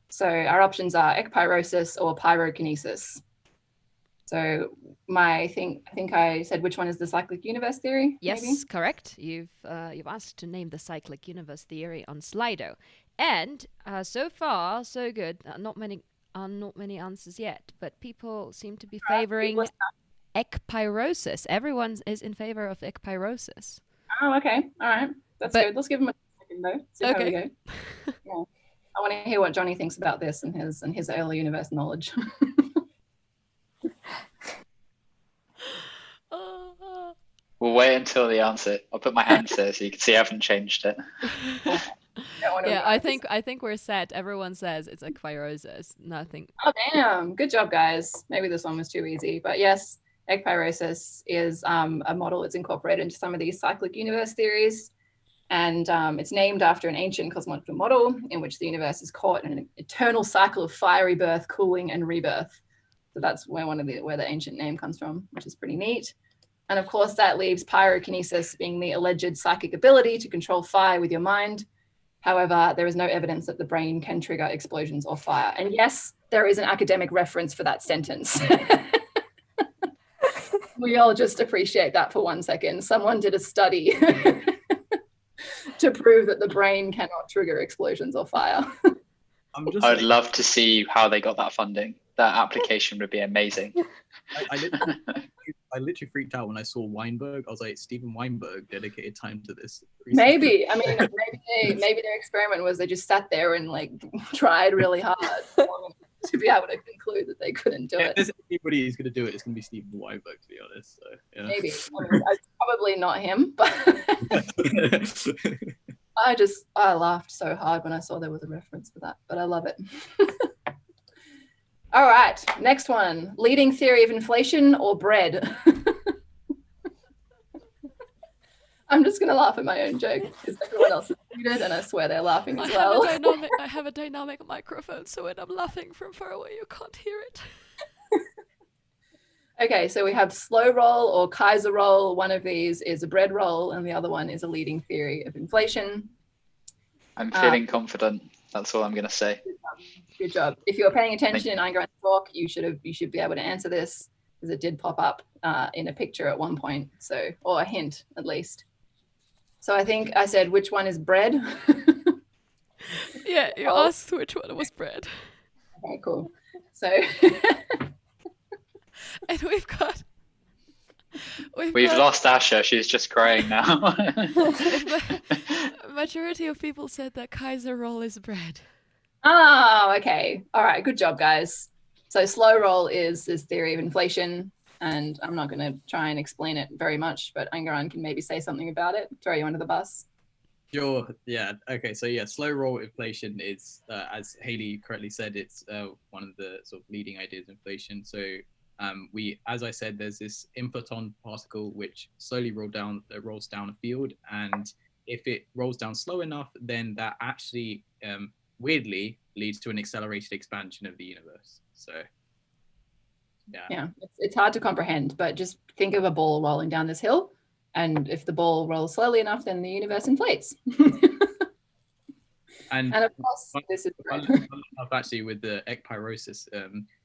So our options are ekpyrosis or pyrokinesis. So I think I said which one is the cyclic universe theory? Yes, maybe? correct. You've asked to name the cyclic universe theory on Slido, and so far so good. Not many answers yet, but people seem to be favoring ekpyrosis. Everyone is in favor of ekpyrosis. Oh, okay. All right. That's good. Let's give him a second though. See how we go. Yeah. I want to hear what Johnny thinks about this and his early universe knowledge. We'll wait until the answer. I'll put my hands there so you can see I haven't changed it. Yeah, I think we're set. Everyone says it's ekpyrosis. Nothing. Oh, damn. Good job, guys. Maybe this one was too easy. But yes, ekpyrosis is a model that's incorporated into some of these cyclic universe theories. And it's named after an ancient cosmological model in which the universe is caught in an eternal cycle of fiery birth, cooling, and rebirth. So that's where where the ancient name comes from, which is pretty neat. And of course, that leaves pyrokinesis being the alleged psychic ability to control fire with your mind. However, there is no evidence that the brain can trigger explosions or fire. And yes, there is an academic reference for that sentence. We all just appreciate that for 1 second. Someone did a study to prove that the brain cannot trigger explosions or fire. I'd love to see how they got that funding. That application would be amazing. I literally freaked out when I saw Weinberg. I was like, Steven Weinberg dedicated time to this. Maybe. I mean, maybe their experiment was they just sat there and like tried really hard to be able to conclude that they couldn't do it. If there's anybody who's going to do it, it's going to be Steven Weinberg, to be honest. So, yeah. Maybe. I mean, probably not him, but I laughed so hard when I saw there was a reference for that, but I love it. All right, next one. Leading theory of inflation or bread? I'm just going to laugh at my own joke because everyone else is muted and I swear they're laughing as well. I have a dynamic microphone, so when I'm laughing from far away, you can't hear it. Okay, so we have slow roll or Kaiser roll. One of these is a bread roll and the other one is a leading theory of inflation. I'm feeling confident. That's all I'm going to say. Good job. If you're paying attention in Eingrand's talk, you should be able to answer this because it did pop up in a picture at one point, so or a hint at least. So I think I said which one is bread. Yeah, you asked which one was bread. Okay, cool. So and we've lost Asha. She's just crying now. Majority of people said that Kaiser roll is bread. Oh, okay. All right. Good job, guys. So slow roll is theory of inflation, and I'm not going to try and explain it very much, but Angaran can maybe say something about it, throw you under the bus. Sure. Yeah. Okay. So yeah, slow roll inflation is, as Haley correctly said, it's one of the sort of leading ideas of inflation. So as I said, there's this inflaton particle which slowly rolls down a field, and if it rolls down slow enough, then that actually weirdly leads to an accelerated expansion of the universe. So yeah, it's hard to comprehend, but just think of a ball rolling down this hill, and if the ball rolls slowly enough, then the universe inflates. and of course, this is actually with the ekpyrosis.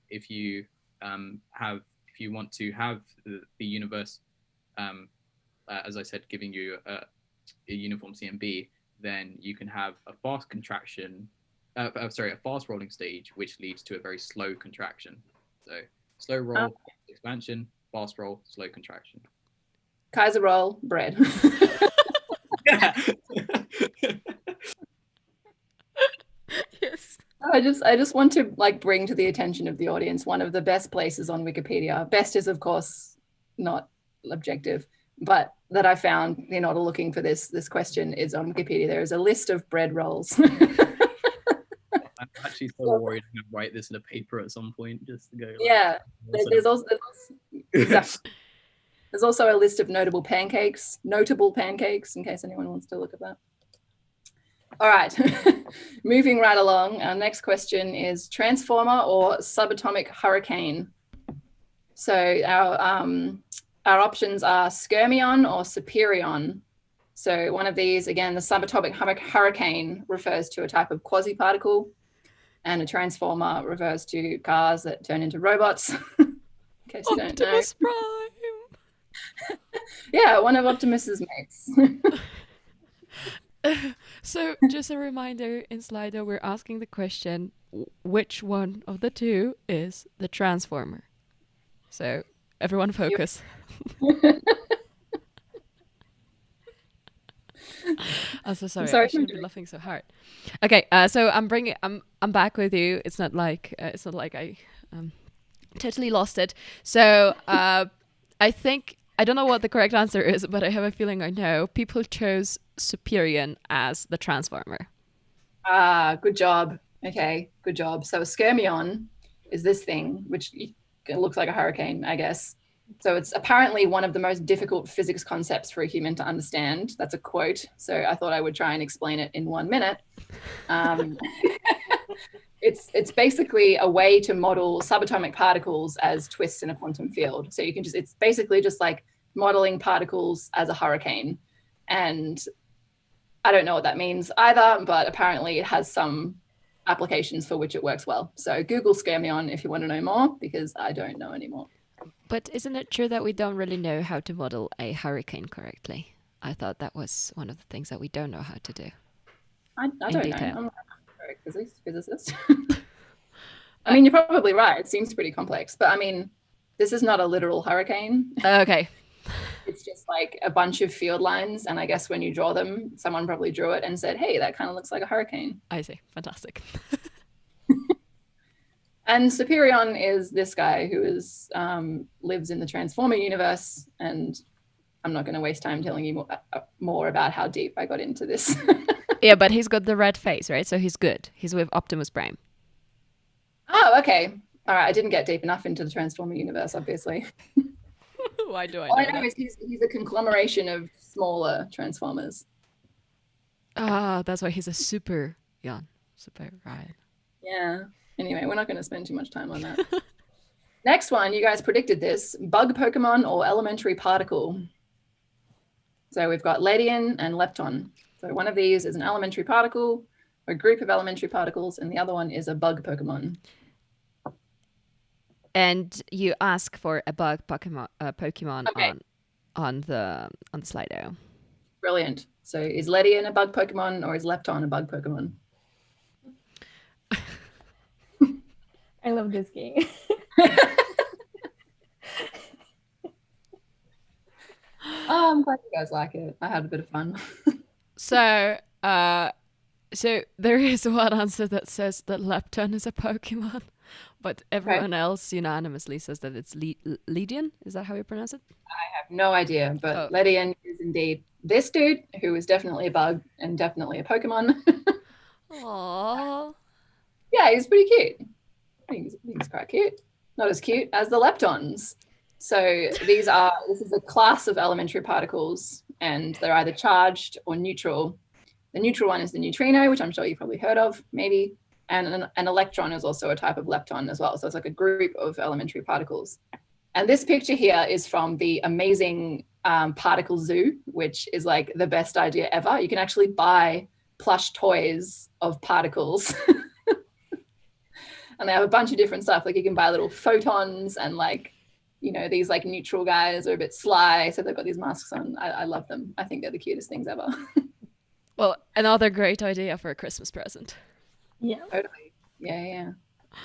If you want to have the universe, as I said, giving you a uniform CMB, then you can have a fast contraction. A fast rolling stage, which leads to a very slow contraction. So slow roll, expansion, fast roll, slow contraction. Kaiser roll, bread. Yes. I just want to like bring to the attention of the audience one of the best places on Wikipedia. Best is of course not objective, but that I found in order looking for this question is on Wikipedia. There is a list of bread rolls. I'm actually so worried I'm going to write this in a paper at some point just to go. Yeah, there's also a list of notable pancakes, in case anyone wants to look at that. All right, moving right along. Our next question is transformer or subatomic hurricane. So our our options are skyrmion or superion. So one of these, again, the subatomic hurricane refers to a type of quasi-particle, and a transformer refers to cars that turn into robots. In case you don't know. Optimus Prime. Yeah, one of Optimus's mates. So just a reminder, in Slido, we're asking the question, which one of the two is the transformer? So everyone focus. I'm so sorry. I shouldn't be laughing so hard. Okay, so I'm back with you. It's not like I totally lost it. So I think I don't know what the correct answer is, but I have a feeling I know. People chose Superion as the transformer. Ah, good job. Okay, good job. So a skyrmion is this thing, which looks like a hurricane, I guess. So it's apparently one of the most difficult physics concepts for a human to understand. That's a quote. So I thought I would try and explain it in 1 minute. It's basically a way to model subatomic particles as twists in a quantum field. So you can it's basically just like modeling particles as a hurricane. And I don't know what that means either, but apparently it has some applications for which it works well. So Google skyrmion if you want to know more, because I don't know anymore. But isn't it true that we don't really know how to model a hurricane correctly? I thought that was one of the things that we don't know how to do. I don't detail. know. I'm not a physicist. I mean, you're probably right. It seems pretty complex. But I mean, this is not a literal hurricane. Okay. It's just like a bunch of field lines. And I guess when you draw them, someone probably drew it and said, hey, that kind of looks like a hurricane. I see. Fantastic. And Superion is this guy who is lives in the Transformer universe, and I'm not going to waste time telling you more about how deep I got into this. Yeah, but he's got the red face, right? So he's good. He's with Optimus Prime. Oh, okay. All right. I didn't get deep enough into the Transformer universe, obviously. Why do I know All I know that? is he's a conglomeration of smaller Transformers. Ah, that's why he's a super right. Yeah. Anyway, we're not going to spend too much time on that. Next one, you guys predicted this. Bug Pokemon or elementary particle? So we've got Ledian and Lepton. So one of these is an elementary particle, or a group of elementary particles, and the other one is a bug Pokemon. And you ask for a bug Pokemon Okay. on the Slido. Brilliant. So is Ledian a bug Pokemon or is Lepton a bug Pokemon? I love this game. Oh, I'm glad you guys like it. I had a bit of fun. So there is one answer that says that Lepton is a Pokemon, but everyone else unanimously says that it's Ledian. Is that how you pronounce it? I have no idea, but Oh. Ledian is indeed this dude who is definitely a bug and definitely a Pokemon. Aww. Yeah, he's pretty cute. I think he's quite cute. Not as cute as the leptons. So this is a class of elementary particles, and they're either charged or neutral. The neutral one is the neutrino, which I'm sure you've probably heard of, maybe. And an electron is also a type of lepton as well. So it's like a group of elementary particles. And this picture here is from the amazing Particle Zoo, which is like the best idea ever. You can actually buy plush toys of particles. And they have a bunch of different stuff. Like you can buy little photons and like, you know, these like neutral guys are a bit sly. So they've got these masks on. I love them. I think they're the cutest things ever. Well, another great idea for a Christmas present. Yeah. Totally. Yeah.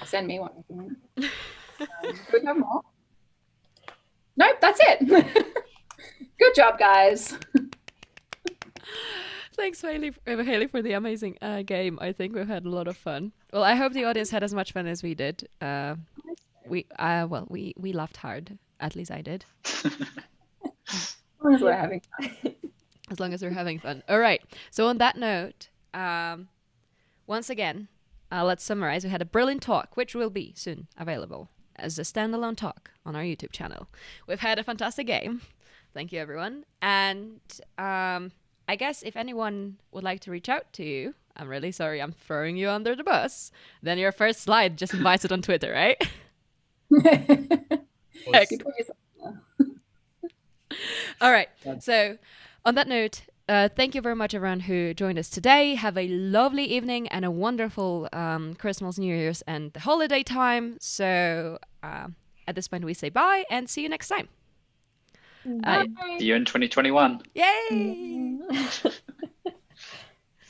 Send me one. Do we have more? Nope, that's it. Good job, guys. Thanks, Haley, for the amazing game. I think we've had a lot of fun. Well, I hope the audience had as much fun as we did. We laughed hard. At least I did. As long as we're having fun. As long as we're having fun. All right. So on that note, once again, let's summarize. We had a brilliant talk, which will be soon available as a standalone talk on our YouTube channel. We've had a fantastic game. Thank you, everyone. And I guess if anyone would like to reach out to you, I'm really sorry I'm throwing you under the bus, then your first slide just invites it on Twitter, right? You put yourself there. All right. So, on that note, thank you very much, everyone who joined us today. Have a lovely evening and a wonderful Christmas, New Year's, and the holiday time. So, at this point, we say bye and see you next time. See you in 2021. Yay!